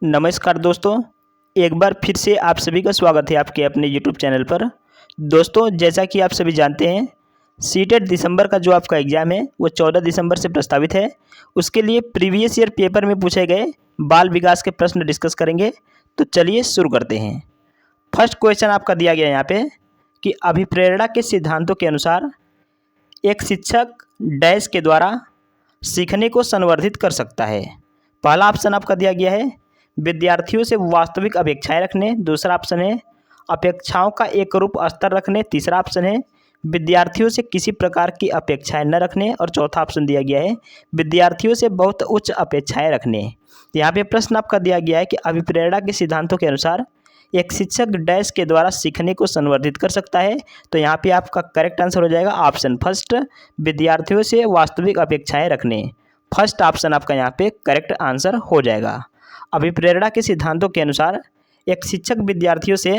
नमस्कार दोस्तों, एक बार फिर से आप सभी का स्वागत है आपके अपने यूट्यूब चैनल पर। दोस्तों, जैसा कि आप सभी जानते हैं, सीटेट दिसंबर का जो आपका एग्ज़ाम है वो 14 दिसंबर से प्रस्तावित है। उसके लिए प्रीवियस ईयर पेपर में पूछे गए बाल विकास के प्रश्न डिस्कस करेंगे। तो चलिए शुरू करते हैं। फर्स्ट क्वेश्चन आपका दिया गया यहाँ पे कि अभिप्रेरणा के सिद्धांतों के अनुसार एक शिक्षक डैश के द्वारा सीखने को संवर्धित कर सकता है। पहला ऑप्शन आपका दिया गया है विद्यार्थियों से वास्तविक अपेक्षाएं रखने, दूसरा ऑप्शन है अपेक्षाओं का एक रूप स्तर रखने, तीसरा ऑप्शन है विद्यार्थियों से किसी प्रकार की अपेक्षाएं न रखने और चौथा ऑप्शन दिया गया है विद्यार्थियों से बहुत उच्च अपेक्षाएं रखने। तो यहाँ पे प्रश्न आपका दिया गया है कि अभिप्रेरणा के सिद्धांतों के अनुसार एक शिक्षक डैश के द्वारा सीखने को संवर्धित कर सकता है। तो यहाँ पे आपका करेक्ट आंसर हो जाएगा ऑप्शन फर्स्ट, विद्यार्थियों से वास्तविक अपेक्षाएं रखने। फर्स्ट ऑप्शन आपका यहाँ पे करेक्ट आंसर हो जाएगा। अभिप्रेरणा के सिद्धांतों के अनुसार एक शिक्षक विद्यार्थियों से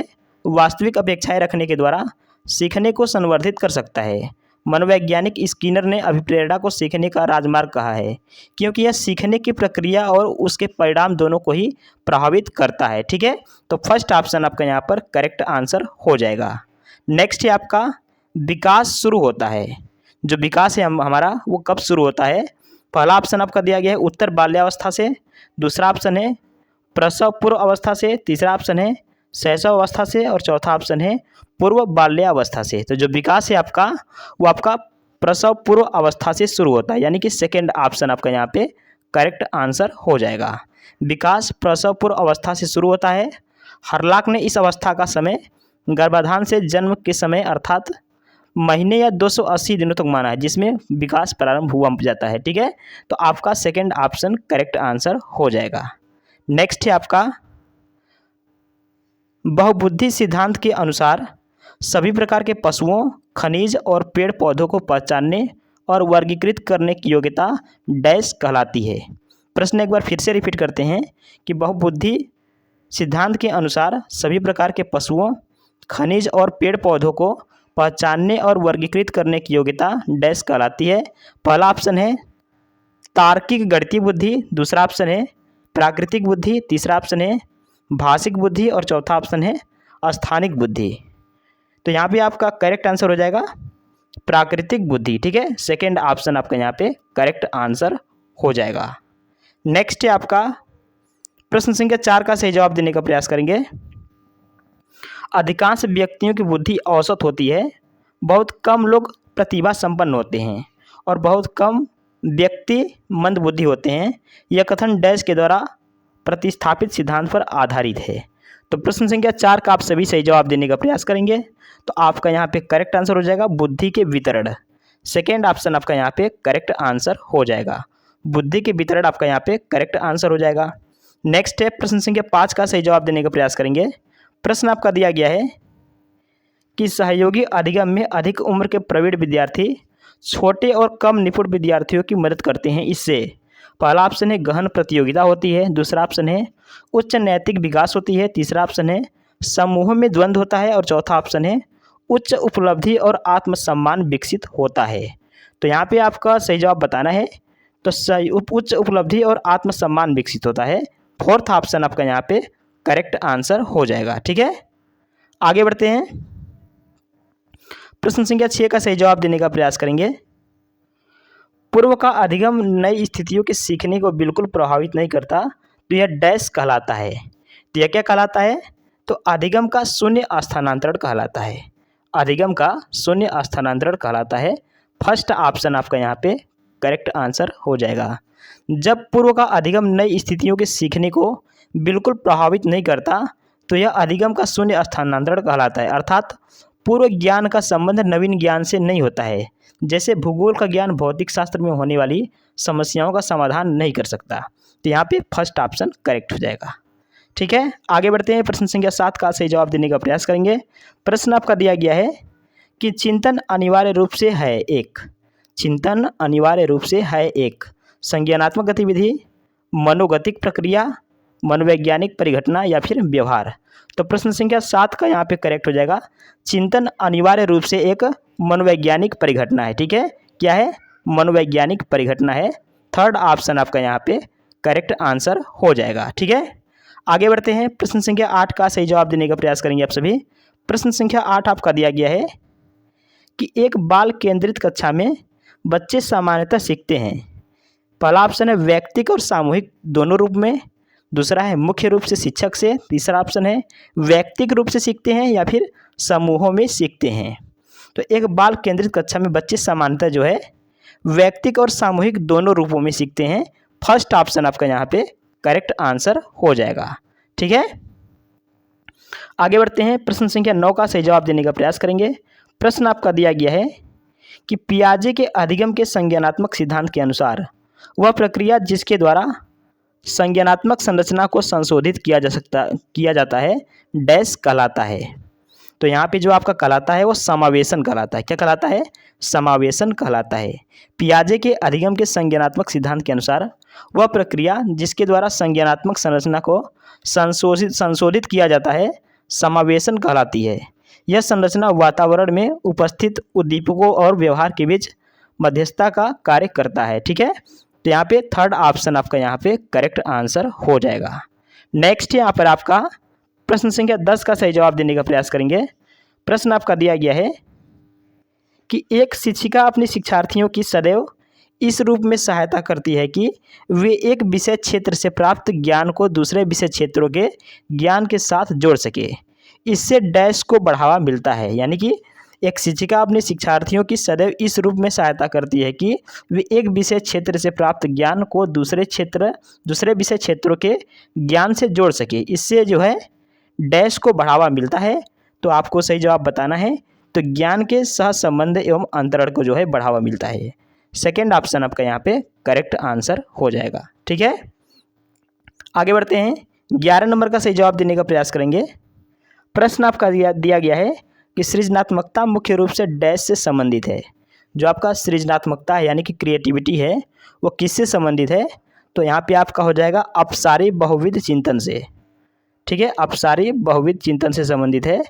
वास्तविक अपेक्षाएं रखने के द्वारा सीखने को संवर्धित कर सकता है। मनोवैज्ञानिक स्किनर ने अभिप्रेरणा को सीखने का राजमार्ग कहा है, क्योंकि यह सीखने की प्रक्रिया और उसके परिणाम दोनों को ही प्रभावित करता है। ठीक है, तो फर्स्ट ऑप्शन आपका यहाँ पर करेक्ट आंसर हो जाएगा। नेक्स्ट है आपका विकास शुरू होता है। जो विकास है हमारा वो कब शुरू होता है? पहला ऑप्शन आपका दिया गया है उत्तर बाल्यावस्था से, दूसरा ऑप्शन है प्रसव पूर्व अवस्था से, तीसरा ऑप्शन है शैशव अवस्था से और चौथा ऑप्शन है पूर्व बाल्यावस्था से। तो जो विकास है आपका वो आपका प्रसव पूर्व अवस्था से शुरू होता है, यानी कि सेकेंड ऑप्शन आपका यहाँ पे करेक्ट आंसर हो जाएगा। विकास प्रसव पूर्व अवस्था से शुरू होता है। हर्लॉक ने इस अवस्था का समय गर्भाधान से जन्म के समय अर्थात महीने या 280 दिनों तक माना है, जिसमें विकास प्रारंभ हुआ जाता है। ठीक है, तो आपका सेकेंड ऑप्शन करेक्ट आंसर हो जाएगा। नेक्स्ट है आपका बहुबुद्धि सिद्धांत के अनुसार सभी प्रकार के पशुओं, खनिज और पेड़ पौधों को पहचानने और वर्गीकृत करने की योग्यता डैश कहलाती है। प्रश्न एक बार फिर से रिपीट करते हैं कि बहुबुद्धि सिद्धांत के अनुसार सभी प्रकार के पशुओं, खनिज और पेड़ पौधों को पहचानने और वर्गीकृत करने की योग्यता डैश कहलाती है। पहला ऑप्शन है तार्किक गणितीय बुद्धि, दूसरा ऑप्शन है प्राकृतिक बुद्धि, तीसरा ऑप्शन है भाषिक बुद्धि और चौथा ऑप्शन है स्थानिक बुद्धि। तो यहाँ पे आपका करेक्ट आंसर हो जाएगा प्राकृतिक बुद्धि। ठीक है, सेकेंड ऑप्शन आपका यहाँ पे करेक्ट आंसर हो जाएगा। नेक्स्ट है आपका प्रश्न संख्या 4 का सही जवाब देने का प्रयास करेंगे। अधिकांश व्यक्तियों की बुद्धि औसत होती है, बहुत कम लोग प्रतिभा संपन्न होते हैं और बहुत कम व्यक्ति मंद बुद्धि होते हैं। यह कथन डैश के द्वारा प्रतिस्थापित सिद्धांत पर आधारित है। तो प्रश्न संख्या 4 का आप सभी सही जवाब देने का प्रयास करेंगे, तो आपका यहाँ पे करेक्ट आंसर हो जाएगा बुद्धि के वितरण। सेकेंड ऑप्शन आपका यहाँ पे करेक्ट आंसर हो जाएगा, बुद्धि के वितरण आपका यहाँ पे करेक्ट आंसर हो जाएगा। नेक्स्ट है प्रश्न संख्या 5 का सही जवाब देने का प्रयास करेंगे। प्रश्न आपका दिया गया है कि सहयोगी अधिगम में अधिक उम्र के प्रवीण विद्यार्थी छोटे और कम निपुण विद्यार्थियों की मदद करते हैं। इससे पहला ऑप्शन है गहन प्रतियोगिता होती है, दूसरा ऑप्शन है उच्च नैतिक विकास होती है, तीसरा ऑप्शन है समूह में द्वंद्व होता है और चौथा ऑप्शन है उच्च उपलब्धि और आत्मसम्मान विकसित होता है। तो यहाँ पे आपका सही जवाब बताना है। तो उच्च उपलब्धि और आत्मसम्मान विकसित होता है। फोर्थ ऑप्शन आपका यहाँ पे करेक्ट आंसर हो जाएगा। ठीक है, आगे बढ़ते हैं। प्रश्न संख्या 6 का सही जवाब देने का प्रयास करेंगे। पूर्व का अधिगम नई स्थितियों के सीखने को बिल्कुल प्रभावित नहीं करता, तो यह डैश कहलाता है। तो यह क्या कहलाता है? तो अधिगम का शून्य स्थानांतरण कहलाता है। अधिगम का शून्य स्थानांतरण कहलाता है। फर्स्ट ऑप्शन आपका यहाँ पे करेक्ट आंसर हो जाएगा। जब पूर्व का अधिगम नई स्थितियों के सीखने को बिल्कुल प्रभावित नहीं करता, तो यह अधिगम का शून्य स्थानांतरण कहलाता है। अर्थात पूर्व ज्ञान का संबंध नवीन ज्ञान से नहीं होता है। जैसे भूगोल का ज्ञान भौतिक शास्त्र में होने वाली समस्याओं का समाधान नहीं कर सकता। तो यहाँ पे फर्स्ट ऑप्शन करेक्ट हो जाएगा। ठीक है, आगे बढ़ते हैं। प्रश्न संख्या 7 का सही जवाब देने का प्रयास करेंगे। प्रश्न आपका दिया गया है कि चिंतन अनिवार्य रूप से है एक, चिंतन अनिवार्य रूप से है एक संज्ञानात्मक गतिविधि, मनोगतिक प्रक्रिया, मनोवैज्ञानिक परिघटना या फिर व्यवहार। तो प्रश्न संख्या 7 का यहाँ पे करेक्ट हो जाएगा चिंतन अनिवार्य रूप से एक मनोवैज्ञानिक परिघटना है। ठीक है, क्या है? मनोवैज्ञानिक परिघटना है। थर्ड ऑप्शन आपका यहाँ पे करेक्ट आंसर हो जाएगा। ठीक है, आगे बढ़ते हैं, प्रश्न संख्या 8 का सही जवाब देने का प्रयास करेंगे आप सभी। प्रश्न संख्या 8 आपका दिया गया है कि एक बाल केंद्रित कक्षा में बच्चे सामान्यतः सीखते हैं। पहला ऑप्शन है व्यक्तिगत और सामूहिक दोनों रूप में, दूसरा है मुख्य रूप से शिक्षक से, तीसरा ऑप्शन है व्यक्तिगत रूप से सीखते हैं या फिर समूहों में सीखते हैं। तो एक बाल केंद्रित कक्षा में बच्चे सामान्यतः जो है व्यक्तिगत और सामूहिक दोनों रूपों में सीखते हैं। फर्स्ट ऑप्शन आपका यहाँ पे करेक्ट आंसर हो जाएगा। ठीक है, आगे बढ़ते हैं, प्रश्न संख्या 9 का सही जवाब देने का प्रयास करेंगे। प्रश्न आपका दिया गया है कि पियाजे के अधिगम के संज्ञानात्मक सिद्धांत के अनुसार वह प्रक्रिया जिसके द्वारा संज्ञानात्मक संरचना को संशोधित किया जाता है डैश कहलाता है। तो यहाँ पे जो आपका कहलाता है वो समावेशन कहलाता है। क्या कहलाता है? समावेशन कहलाता है। पियाजे के अधिगम के संज्ञानात्मक सिद्धांत के अनुसार वह प्रक्रिया जिसके द्वारा संज्ञानात्मक संरचना को संशोधित किया जाता है समावेशन कहलाती है। यह संरचना वातावरण में उपस्थित उद्दीपकों और व्यवहार के बीच मध्यस्थता का कार्य करता है। ठीक है, तो यहाँ पे थर्ड ऑप्शन आपका यहाँ पे करेक्ट आंसर हो जाएगा। नेक्स्ट यहाँ पर आपका प्रश्न संख्या 10 का सही जवाब देने का प्रयास करेंगे। प्रश्न आपका दिया गया है कि एक शिक्षिका अपने शिक्षार्थियों की सदैव इस रूप में सहायता करती है कि वे एक विषय क्षेत्र से प्राप्त ज्ञान को दूसरे विषय क्षेत्रों के ज्ञान के साथ जोड़ सके। इससे डैश को बढ़ावा मिलता है। यानी कि एक शिक्षिका अपने शिक्षार्थियों की सदैव इस रूप में सहायता करती है कि वे एक विषय क्षेत्र से प्राप्त ज्ञान को दूसरे विषय क्षेत्रों के ज्ञान से जोड़ सके। इससे जो है डैश को बढ़ावा मिलता है। तो आपको सही जवाब बताना है। तो ज्ञान के सहसंबंध एवं अंतरण को जो है बढ़ावा मिलता है। सेकेंड ऑप्शन आपका यहाँ पे करेक्ट आंसर हो जाएगा। ठीक है, आगे बढ़ते हैं, 11 नंबर का सही जवाब देने का प्रयास करेंगे। प्रश्न आपका दिया गया है कि सृजनात्मकता मुख्य रूप से डैश से संबंधित है। जो आपका सृजनात्मकता है यानी कि क्रिएटिविटी है वो किससे संबंधित है? तो यहाँ पे आपका हो जाएगा अपसारी बहुविध चिंतन से। ठीक है, अपसारी बहुविध चिंतन से संबंधित है।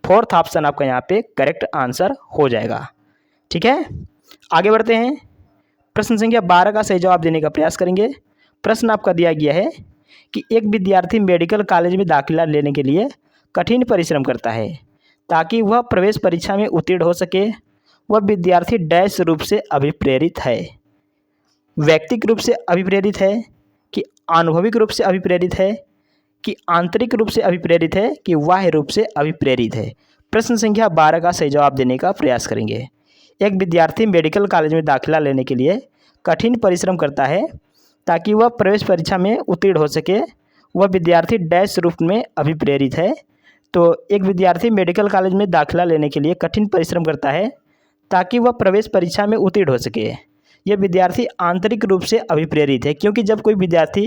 फोर्थ ऑप्शन आपका यहाँ पे करेक्ट आंसर हो जाएगा। ठीक है, आगे बढ़ते हैं, प्रश्न संख्या 12 का सही जवाब देने का प्रयास करेंगे। प्रश्न आपका दिया गया है कि एक विद्यार्थी मेडिकल कॉलेज में दाखिला लेने के लिए कठिन परिश्रम करता है ताकि वह प्रवेश परीक्षा में उत्तीर्ण हो सके। वह विद्यार्थी डैश रूप से अभिप्रेरित है। व्यक्तिगत रूप से अभिप्रेरित है कि अनुभविक रूप से अभिप्रेरित है कि आंतरिक रूप से अभिप्रेरित है कि बाह्य रूप से अभिप्रेरित है। प्रश्न संख्या 12 का सही जवाब देने का प्रयास करेंगे। एक विद्यार्थी मेडिकल कॉलेज में दाखिला लेने के लिए कठिन परिश्रम करता है ताकि वह प्रवेश परीक्षा में उत्तीर्ण हो सके। वह विद्यार्थी डैश रूप में अभिप्रेरित है। तो एक विद्यार्थी मेडिकल कॉलेज में दाखिला लेने के लिए कठिन परिश्रम करता है ताकि वह प्रवेश परीक्षा में उत्तीर्ण हो सके। यह विद्यार्थी आंतरिक रूप से अभिप्रेरित है, क्योंकि जब कोई विद्यार्थी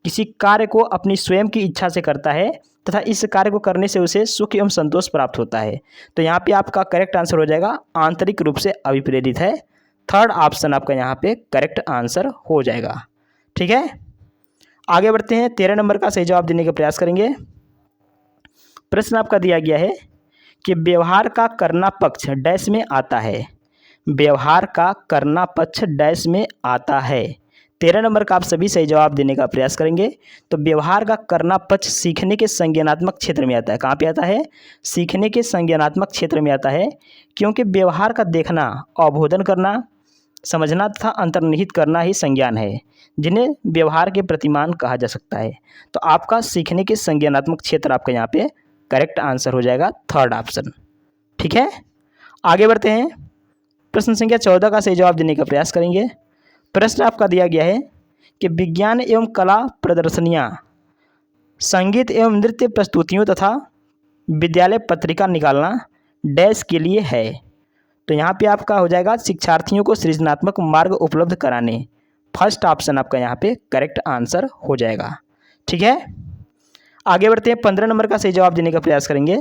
किसी कार्य को अपनी स्वयं की इच्छा से करता है तथा इस कार्य को करने से उसे सुख एवं संतोष प्राप्त होता है। तो यहाँ पे आपका करेक्ट आंसर हो जाएगा आंतरिक रूप से अभिप्रेरित है। थर्ड ऑप्शन आपका यहाँ पे करेक्ट आंसर हो जाएगा। ठीक है, आगे बढ़ते हैं, 13 नंबर का सही जवाब देने का प्रयास करेंगे। प्रश्न आपका दिया गया है कि व्यवहार का करना पक्ष डैश में आता है। व्यवहार का करना पक्ष डैश में आता है। 13 नंबर का आप सभी सही जवाब देने का प्रयास करेंगे। तो व्यवहार का करना पक्ष सीखने के संज्ञानात्मक क्षेत्र में आता है। कहाँ पे आता है? सीखने के संज्ञानात्मक क्षेत्र में आता है, क्योंकि व्यवहार का देखना, अवबोधन करना, समझना तथा अंतर्निहित करना ही संज्ञान है, जिन्हें व्यवहार के प्रतिमान कहा जा सकता है। तो आपका सीखने के संज्ञानात्मक क्षेत्र आपका यहाँ पे करेक्ट आंसर हो जाएगा थर्ड ऑप्शन। ठीक है, आगे बढ़ते हैं, प्रश्न संख्या 14 का सही जवाब देने का प्रयास करेंगे। प्रश्न आपका दिया गया है कि विज्ञान एवं कला प्रदर्शनियाँ, संगीत एवं नृत्य प्रस्तुतियों तथा विद्यालय पत्रिका निकालना डैश के लिए है। तो यहाँ पे आपका हो जाएगा शिक्षार्थियों को सृजनात्मक मार्ग उपलब्ध कराने। फर्स्ट ऑप्शन आपका यहाँ पे करेक्ट आंसर हो जाएगा। ठीक है, आगे बढ़ते हैं, 15 नंबर का सही जवाब देने का प्रयास करेंगे।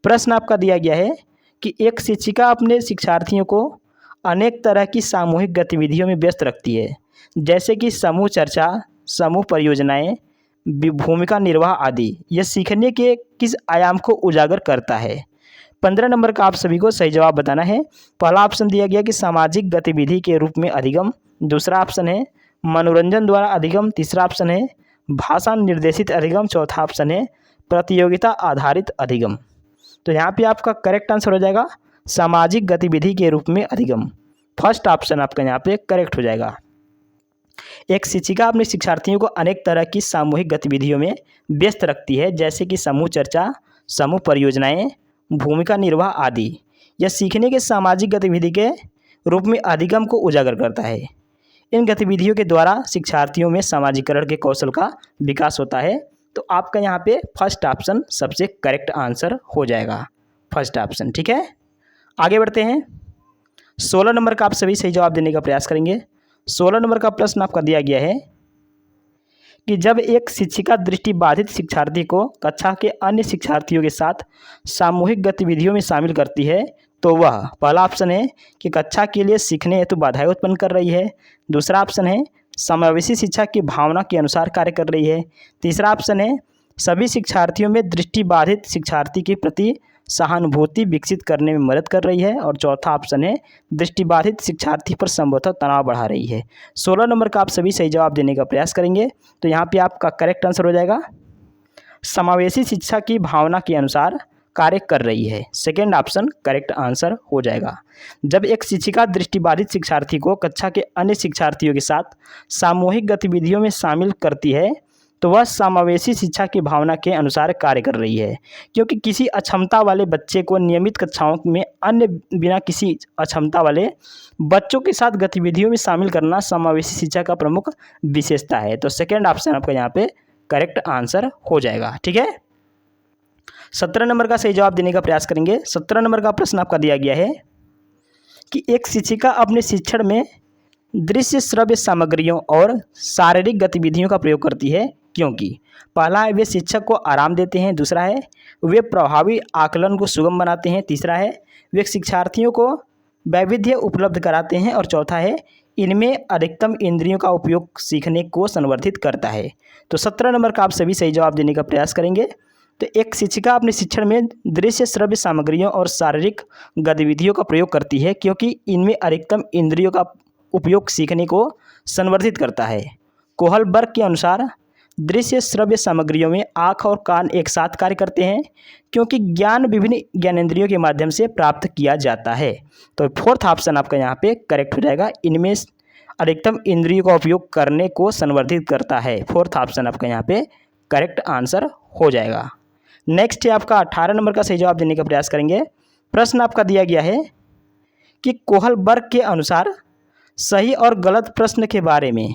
प्रश्न आपका दिया गया है कि एक शिक्षिका अपने शिक्षार्थियों को अनेक तरह की सामूहिक गतिविधियों में व्यस्त रखती है, जैसे कि समूह चर्चा, समूह परियोजनाएं, भूमिका निर्वाह आदि। यह सीखने के किस आयाम को उजागर करता है? 15 नंबर का आप सभी को सही जवाब बताना है। पहला ऑप्शन दिया गया कि सामाजिक गतिविधि के रूप में अधिगम, दूसरा ऑप्शन है मनोरंजन द्वारा अधिगम, तीसरा ऑप्शन है भाषा निर्देशित अधिगम, चौथा ऑप्शन है प्रतियोगिता आधारित अधिगम। तो यहाँ पे आपका करेक्ट आंसर हो जाएगा सामाजिक गतिविधि के रूप में अधिगम। फर्स्ट ऑप्शन आपका यहाँ पे करेक्ट हो जाएगा। एक शिक्षिका अपने शिक्षार्थियों को अनेक तरह की सामूहिक गतिविधियों में व्यस्त रखती है, जैसे कि समूह चर्चा, समूह परियोजनाएं, भूमिका निर्वाह आदि। यह सीखने के सामाजिक गतिविधि के रूप में अधिगम को उजागर करता है। इन गतिविधियों के द्वारा शिक्षार्थियों में सामाजिकरण के कौशल का विकास होता है। तो आपका यहाँ पे फर्स्ट ऑप्शन सबसे करेक्ट आंसर हो जाएगा, फर्स्ट ऑप्शन। ठीक है, आगे बढ़ते हैं। 16 नंबर का आप सभी सही जवाब देने का प्रयास करेंगे। 16 नंबर का प्रश्न आपका दिया गया है कि जब एक शिक्षिका दृष्टिबाधित शिक्षार्थी को कक्षा के अन्य शिक्षार्थियों के साथ सामूहिक गतिविधियों में शामिल करती है तो वह, पहला ऑप्शन है कि कक्षा के लिए सीखने हेतु बाधाएं उत्पन्न कर रही है, दूसरा ऑप्शन है समावेशी शिक्षा की भावना के अनुसार कार्य कर रही है, तीसरा ऑप्शन है सभी शिक्षार्थियों में दृष्टिबाधित शिक्षार्थी के प्रति सहानुभूति विकसित करने में मदद कर रही है, और चौथा ऑप्शन है दृष्टिबाधित शिक्षार्थी पर संभवतः तनाव बढ़ा रही है। 16 नंबर का आप सभी सही जवाब देने का प्रयास करेंगे। तो यहाँ पे आपका करेक्ट आंसर हो जाएगा समावेशी शिक्षा की भावना के अनुसार कार्य कर रही है। सेकेंड ऑप्शन करेक्ट आंसर हो जाएगा। जब एक शिक्षिका दृष्टिबाधित शिक्षार्थी को कक्षा के अन्य शिक्षार्थियों के साथ सामूहिक गतिविधियों में शामिल करती है तो वह समावेशी शिक्षा की भावना के अनुसार कार्य कर रही है, क्योंकि किसी अक्षमता वाले बच्चे को नियमित कक्षाओं में अन्य बिना किसी अक्षमता वाले बच्चों के साथ गतिविधियों में शामिल करना समावेशी शिक्षा का प्रमुख विशेषता है। तो सेकेंड ऑप्शन आपका यहाँ पे करेक्ट आंसर हो जाएगा। ठीक है, 17 नंबर का सही जवाब देने का प्रयास करेंगे। 17 नंबर का प्रश्न आपका दिया गया है कि एक शिक्षिका अपने शिक्षण में दृश्य श्रव्य सामग्रियों और शारीरिक गतिविधियों का प्रयोग करती है, क्योंकि पहला है वे शिक्षक को आराम देते हैं, दूसरा है वे प्रभावी आकलन को सुगम बनाते हैं, तीसरा है वे शिक्षार्थियों को वैविध्य उपलब्ध कराते हैं, और चौथा है इनमें अधिकतम इंद्रियों का उपयोग सीखने को संवर्धित करता है। तो 17 नंबर का आप सभी सही जवाब देने का प्रयास करेंगे। तो एक शिक्षिका अपने शिक्षण में दृश्य श्रव्य सामग्रियों और शारीरिक गतिविधियों का प्रयोग करती है, क्योंकि इनमें अधिकतम इंद्रियों का उपयोग सीखने को संवर्धित करता है। कोहलबर्ग के अनुसार दृश्य श्रव्य सामग्रियों में आँख और कान एक साथ कार्य करते हैं, क्योंकि ज्ञान विभिन्न ज्ञानेंद्रियों के माध्यम से प्राप्त किया जाता है। तो फोर्थ ऑप्शन आपका यहाँ पे करेक्ट हो जाएगा, इनमें अधिकतम इंद्रियों का उपयोग करने को संवर्धित करता है। फोर्थ ऑप्शन आपका यहाँ पे करेक्ट आंसर हो जाएगा। नेक्स्ट है आपका 18 नंबर का सही जवाब देने का प्रयास करेंगे। प्रश्न आपका दिया गया है कि कोहलबर्ग के अनुसार सही और गलत प्रश्न के बारे में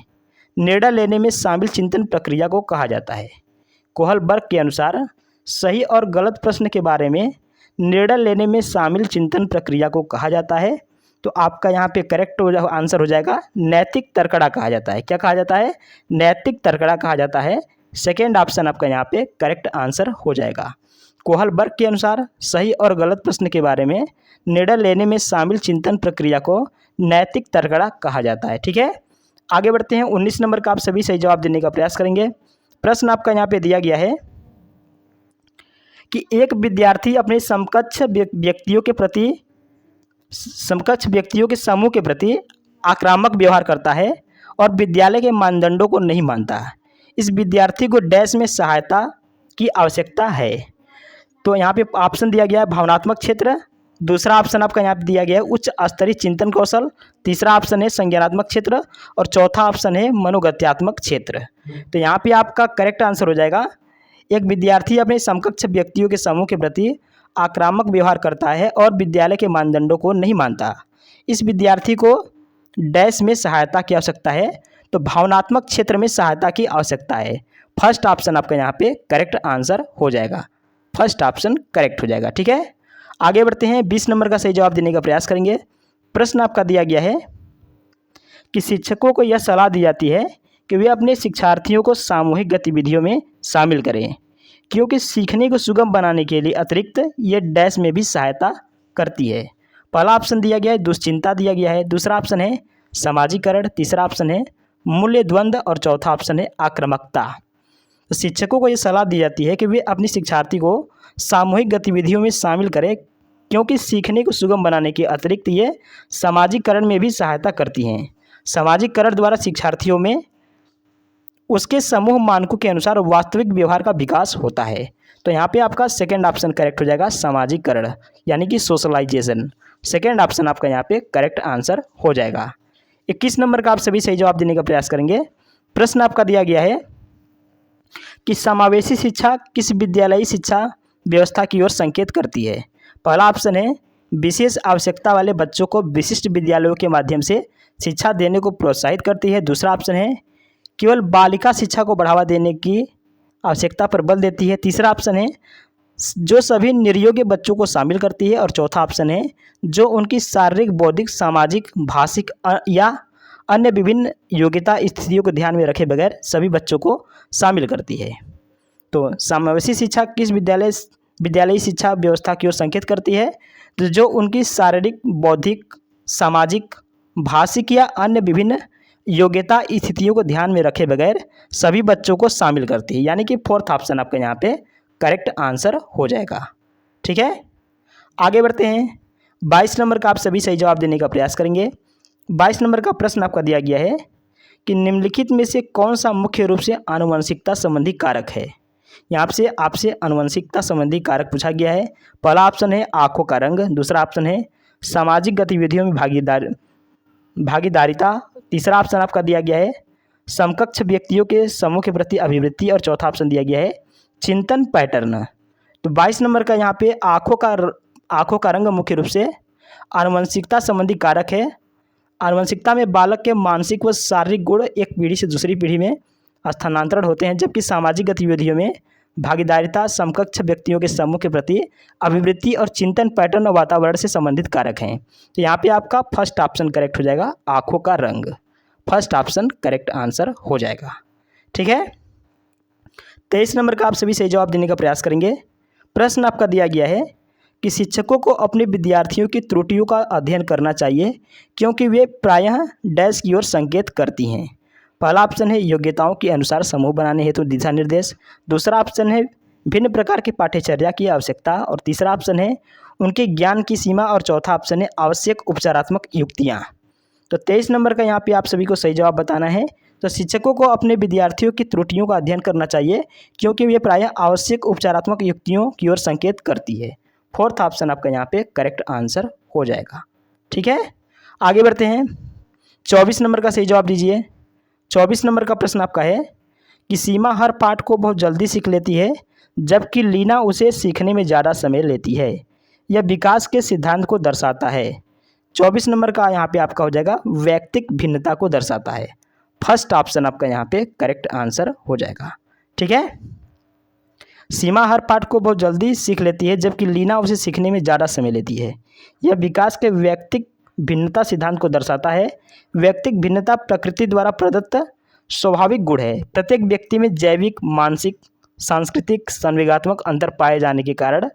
निर्णय लेने में शामिल चिंतन प्रक्रिया को कहा जाता है। कोहलबर्ग के अनुसार सही और गलत प्रश्न के बारे में निर्णय लेने में शामिल चिंतन प्रक्रिया को कहा जाता है। तो आपका यहाँ पे करेक्ट आंसर हो जाएगा नैतिक तर्कड़ा कहा जाता है। क्या कहा जाता है? नैतिक तर्कड़ा कहा जाता है। सेकेंड ऑप्शन आपका यहाँ पे करेक्ट आंसर हो जाएगा। कोहलबर्ग के अनुसार सही और गलत प्रश्न के बारे में निर्णय लेने में शामिल चिंतन प्रक्रिया को नैतिक तर्कड़ा कहा जाता है। ठीक है, आगे बढ़ते हैं। 19 नंबर का आप सभी सही जवाब देने का प्रयास करेंगे। प्रश्न आपका यहाँ पे दिया गया है कि एक विद्यार्थी अपने समकक्ष व्यक्तियों के समूह के प्रति आक्रामक व्यवहार करता है और विद्यालय के मानदंडों को नहीं मानता। इस विद्यार्थी को डैश में सहायता की आवश्यकता है। तो यहाँ पे ऑप्शन दिया गया है भावनात्मक क्षेत्र, दूसरा ऑप्शन आपका यहाँ पे दिया गया है उच्च स्तरीय चिंतन कौशल, तीसरा ऑप्शन है संज्ञानात्मक क्षेत्र, और चौथा ऑप्शन है मनोगत्यात्मक क्षेत्र। तो यहाँ पे आपका करेक्ट आंसर हो जाएगा एक विद्यार्थी अपने समकक्ष व्यक्तियों के समूह के प्रति आक्रामक व्यवहार करता है और विद्यालय के मानदंडों को नहीं मानता। इस विद्यार्थी को डैश में सहायता की आवश्यकता है, तो भावनात्मक क्षेत्र में सहायता की आवश्यकता है। फर्स्ट ऑप्शन आपका यहाँ पे करेक्ट आंसर हो जाएगा, फर्स्ट ऑप्शन करेक्ट हो जाएगा। ठीक है, आगे बढ़ते हैं। 20 नंबर का सही जवाब देने का प्रयास करेंगे। प्रश्न आपका दिया गया है कि शिक्षकों को यह सलाह दी जाती है कि वे अपने शिक्षार्थियों को सामूहिक गतिविधियों में शामिल करें, क्योंकि सीखने को सुगम बनाने के लिए अतिरिक्त ये डैश में भी सहायता करती है। पहला ऑप्शन दिया गया है दुश्चिंता दिया गया है, दूसरा ऑप्शन है सामाजिकरण, तीसरा ऑप्शन है मूल्य द्वंद्व, और चौथा ऑप्शन है आक्रामकता। तो शिक्षकों को ये सलाह दी जाती है कि वे अपने शिक्षार्थी को सामूहिक गतिविधियों में शामिल करें, क्योंकि सीखने को सुगम बनाने के अतिरिक्त ये सामाजिकरण में भी सहायता करती हैं। सामाजिकरण द्वारा शिक्षार्थियों में उसके समूह मानकों के अनुसार वास्तविक व्यवहार का विकास होता है। तो यहाँ पे आपका सेकंड ऑप्शन करेक्ट हो जाएगा, सामाजिकरण यानी कि सोशलाइजेशन। सेकंड ऑप्शन आपका यहाँ पे करेक्ट आंसर हो जाएगा। 21 नंबर का आप सभी सही जवाब देने का प्रयास करेंगे। प्रश्न आपका दिया गया है कि समावेशी शिक्षा किस विद्यालयी शिक्षा व्यवस्था की ओर संकेत करती है। पहला ऑप्शन है विशेष आवश्यकता वाले बच्चों को विशिष्ट विद्यालयों के माध्यम से शिक्षा देने को प्रोत्साहित करती है। दूसरा ऑप्शन है केवल बालिका शिक्षा को बढ़ावा देने की आवश्यकता पर बल देती है। तीसरा ऑप्शन है जो सभी निर्योग्य बच्चों को शामिल करती है। और चौथा ऑप्शन है जो उनकी शारीरिक, बौद्धिक, सामाजिक, भाषिक या अन्य विभिन्न योग्यता स्थितियों को ध्यान में रखे बगैर सभी बच्चों को शामिल करती है। तो समावेशी शिक्षा किस विद्यालयी शिक्षा व्यवस्था की ओर संकेत करती है? तो जो उनकी शारीरिक, बौद्धिक, सामाजिक, भाषिक या अन्य विभिन्न योग्यता स्थितियों को ध्यान में रखे बगैर सभी बच्चों को शामिल करती है, यानी कि फोर्थ ऑप्शन आपका यहाँ पे करेक्ट आंसर हो जाएगा। ठीक है, आगे बढ़ते हैं। 22 नंबर का आप सभी सही जवाब देने का प्रयास करेंगे। 22 नंबर का प्रश्न आपका दिया गया है कि निम्नलिखित में से कौन सा मुख्य रूप से आनुवंशिकता संबंधी कारक है। यहाँ से आपसे आनुवंशिकता संबंधी कारक पूछा गया है। पहला ऑप्शन है आंखों का रंग, दूसरा ऑप्शन है सामाजिक गतिविधियों में भागीदारिता, तीसरा ऑप्शन आपका दिया गया है समकक्ष व्यक्तियों के समूह के प्रति अभिवृत्ति, और चौथा ऑप्शन दिया गया है चिंतन पैटर्न। तो 22 नंबर का यहाँ पे आंखों का रंग मुख्य रूप से आनुवंशिकता संबंधी कारक है। आनुवंशिकता में बालक के मानसिक व शारीरिक गुण एक पीढ़ी से दूसरी पीढ़ी में स्थानांतरण होते हैं, जबकि सामाजिक गतिविधियों में भागीदारिता, समकक्ष व्यक्तियों के समूह के प्रति अभिवृत्ति और चिंतन पैटर्न और वातावरण से संबंधित कारक हैं। तो यहाँ पे आपका फर्स्ट ऑप्शन करेक्ट हो जाएगा, आंखों का रंग। फर्स्ट ऑप्शन करेक्ट आंसर हो जाएगा। ठीक है, 23 नंबर का आप सभी सही जवाब देने का प्रयास करेंगे। प्रश्न आपका दिया गया है कि शिक्षकों को अपने विद्यार्थियों की त्रुटियों का अध्ययन करना चाहिए क्योंकि वे प्रायः डैश की ओर संकेत करती हैं। पहला ऑप्शन है योग्यताओं के अनुसार समूह बनाने हेतु दिशा निर्देश, दूसरा ऑप्शन है भिन्न प्रकार की पाठ्यचर्या की आवश्यकता, और तीसरा ऑप्शन है उनके ज्ञान की सीमा, और चौथा ऑप्शन है आवश्यक उपचारात्मक युक्तियाँ। तो 23 नंबर का यहाँ पे आप सभी को सही जवाब बताना है। तो शिक्षकों को अपने विद्यार्थियों की त्रुटियों का अध्ययन करना चाहिए क्योंकि वे प्रायः आवश्यक उपचारात्मक युक्तियों की ओर संकेत करती है। फोर्थ ऑप्शन आपका यहाँ पे करेक्ट आंसर हो जाएगा। ठीक है, आगे बढ़ते हैं। 24 नंबर का सही जवाब दीजिए। 24 नंबर का प्रश्न आपका है कि सीमा हर पाठ को बहुत जल्दी सीख लेती है जबकि लीना उसे सीखने में ज़्यादा समय लेती है। यह विकास के सिद्धांत को दर्शाता है। 24 नंबर का यहाँ पे आपका हो जाएगा व्यक्तिक भिन्नता को दर्शाता है। फर्स्ट ऑप्शन आपका यहाँ पे करेक्ट आंसर हो जाएगा। ठीक है, सीमा हर पाठ को बहुत जल्दी सीख लेती है जबकि लीना उसे सीखने में ज़्यादा समय लेती है। यह विकास के व्यक्तिक भिन्नता सिद्धांत को दर्शाता है। व्यक्तिक भिन्नता प्रकृति द्वारा प्रदत्त स्वाभाविक गुण है। प्रत्येक व्यक्ति में जैविक, मानसिक, सांस्कृतिक, संवेगात्मक अंतर पाए जाने के कारण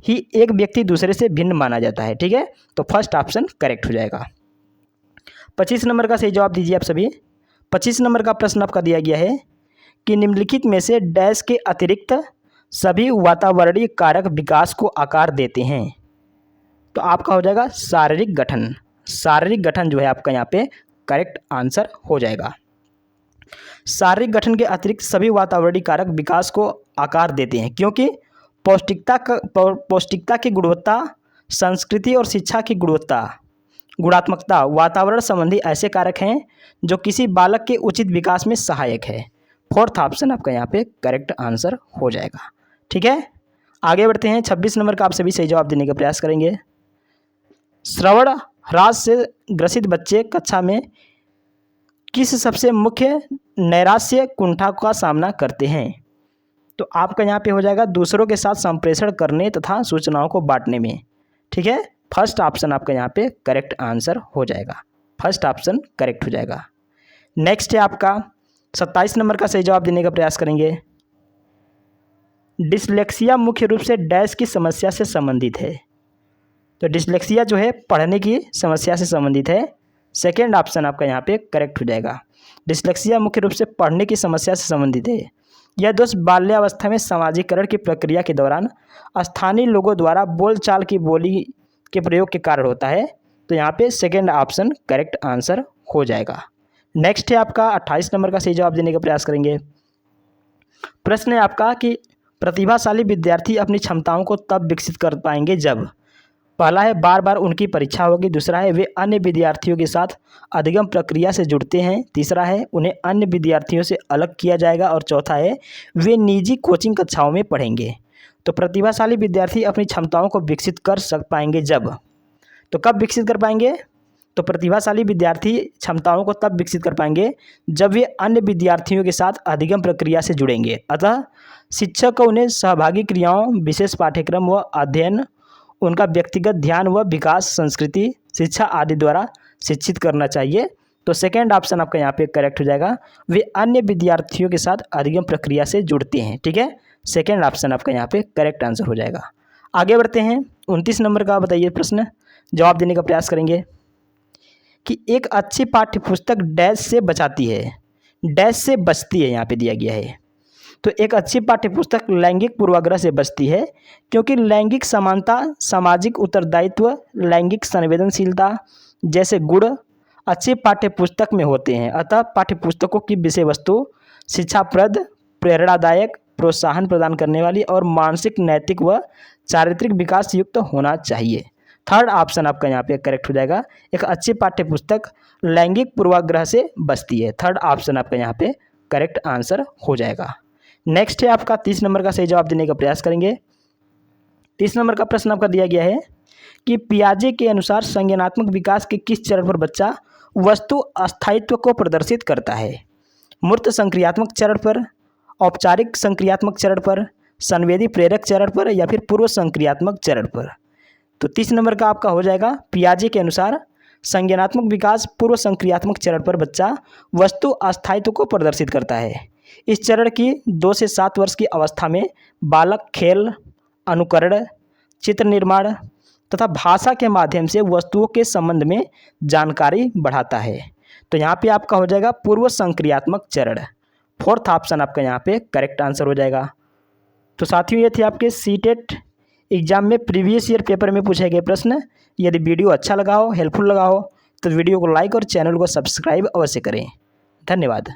ही एक व्यक्ति दूसरे से भिन्न माना जाता है। ठीक है, तो फर्स्ट ऑप्शन करेक्ट हो जाएगा। 25 नंबर का सही जवाब दीजिए आप सभी। 25 नंबर का प्रश्न आपका दिया गया है कि निम्नलिखित में से डैश के अतिरिक्त सभी वातावरणीय कारक विकास को आकार देते हैं। तो आपका हो जाएगा शारीरिक गठन। शारीरिक गठन जो है आपका यहाँ पे करेक्ट आंसर हो जाएगा। शारीरिक गठन के अतिरिक्त सभी वातावरणीय कारक विकास को आकार देते हैं क्योंकि पौष्टिकता की गुणवत्ता, संस्कृति और शिक्षा की गुणात्मकता, वातावरण संबंधी ऐसे कारक हैं जो किसी बालक के उचित विकास में सहायक है। फोर्थ ऑप्शन आपका यहाँ पे करेक्ट आंसर हो जाएगा। ठीक है, आगे बढ़ते हैं। 26 नंबर का आप सभी सही जवाब देने का प्रयास करेंगे। श्रवण ह्रास से ग्रसित बच्चे कक्षा में किस सबसे मुख्य नैराश्य कुंठा का सामना करते हैं? तो आपका यहाँ पे हो जाएगा दूसरों के साथ संप्रेषण करने तथा सूचनाओं को बांटने में। ठीक है, फर्स्ट ऑप्शन आपका यहाँ पे करेक्ट आंसर हो जाएगा। फर्स्ट ऑप्शन करेक्ट हो जाएगा। नेक्स्ट है आपका 27 नंबर का सही जवाब देने का प्रयास करेंगे। डिसलेक्सिया मुख्य रूप से डैश की समस्या से संबंधित है। तो डिसलेक्सिया जो है पढ़ने की समस्या से संबंधित है। सेकेंड ऑप्शन आपका यहाँ पे करेक्ट हो जाएगा। डिसलेक्सिया मुख्य रूप से पढ़ने की समस्या से संबंधित है। यह दोष बाल्यावस्था में सामाजिकरण की प्रक्रिया के दौरान स्थानीय लोगों द्वारा बोलचाल की बोली के प्रयोग के कारण होता है। तो यहाँ पे सेकेंड ऑप्शन करेक्ट आंसर हो जाएगा। नेक्स्ट है आपका 28 नंबर का सही जवाब देने का प्रयास करेंगे। प्रश्न है आपका कि प्रतिभाशाली विद्यार्थी अपनी क्षमताओं को तब विकसित कर पाएंगे जब, पहला है बार बार उनकी परीक्षा होगी, दूसरा है वे अन्य विद्यार्थियों के साथ अधिगम प्रक्रिया से जुड़ते हैं, तीसरा है उन्हें अन्य विद्यार्थियों से अलग किया जाएगा और चौथा है वे निजी कोचिंग कक्षाओं में पढ़ेंगे। तो प्रतिभाशाली विद्यार्थी अपनी क्षमताओं को विकसित कर पाएंगे जब, तो कब विकसित कर पाएंगे, तो प्रतिभाशाली विद्यार्थी क्षमताओं को तब विकसित कर पाएंगे जब वे अन्य विद्यार्थियों के साथ अधिगम प्रक्रिया से जुड़ेंगे। अतः शिक्षक को उन्हें सहभागी क्रियाओं, विशेष पाठ्यक्रम व अध्ययन, उनका व्यक्तिगत ध्यान व विकास, संस्कृति, शिक्षा आदि द्वारा शिक्षित करना चाहिए। तो सेकेंड ऑप्शन आपका यहाँ पे करेक्ट हो जाएगा, वे अन्य विद्यार्थियों के साथ अधिगम प्रक्रिया से जुड़ते हैं। ठीक है, सेकेंड ऑप्शन आपका यहाँ पे करेक्ट आंसर हो जाएगा। आगे बढ़ते हैं, 29 नंबर का बताइए प्रश्न, जवाब देने का प्रयास करेंगे कि एक अच्छी पाठ्यपुस्तक डैश से बचाती है, डैश से बचती है, यहाँ पे दिया गया है। तो एक अच्छी पाठ्यपुस्तक लैंगिक पूर्वाग्रह से बचती है क्योंकि लैंगिक समानता, सामाजिक उत्तरदायित्व, लैंगिक संवेदनशीलता जैसे गुण अच्छी पाठ्यपुस्तक में होते हैं। अतः पाठ्यपुस्तकों की विषय वस्तु शिक्षाप्रद, प्रेरणादायक, प्रोत्साहन प्रदान करने वाली और मानसिक, नैतिक व चारित्रिक विकास युक्त होना चाहिए। थर्ड ऑप्शन आपका यहाँ पे करेक्ट हो जाएगा, एक अच्छी पाठ्यपुस्तक लैंगिक पूर्वाग्रह से बचती है। थर्ड ऑप्शन आपका यहाँ पे करेक्ट आंसर हो जाएगा। नेक्स्ट है आपका 30 नंबर का सही जवाब देने का प्रयास करेंगे। 30 नंबर का प्रश्न आपका दिया गया है कि पियाजे के अनुसार संज्ञानात्मक विकास के किस चरण पर बच्चा वस्तु अस्थायित्व को प्रदर्शित करता है? मूर्त संक्रियात्मक चरण पर, औपचारिक संक्रियात्मक चरण पर, संवेदी प्रेरक चरण पर या फिर पूर्व संक्रियात्मक चरण पर? तो 30 नंबर का आपका हो जाएगा, पियाजे के अनुसार संज्ञानात्मक विकास पूर्व संक्रियात्मक चरण पर बच्चा वस्तु अस्थायित्व को प्रदर्शित करता है। इस चरण की 2 से 7 वर्ष की अवस्था में बालक खेल, अनुकरण, चित्र निर्माण तथा भाषा के माध्यम से वस्तुओं के संबंध में जानकारी बढ़ाता है। तो यहाँ पे आपका हो जाएगा पूर्व संक्रियात्मक चरण। फोर्थ ऑप्शन आपका यहाँ पे करेक्ट आंसर हो जाएगा। तो साथियों, ये थे आपके सीटेट एग्जाम में प्रीवियस ईयर पेपर में पूछे गए प्रश्न। यदि वीडियो अच्छा लगा हो, हेल्पफुल लगा हो, तो वीडियो को लाइक और चैनल को सब्सक्राइब अवश्य करें। धन्यवाद।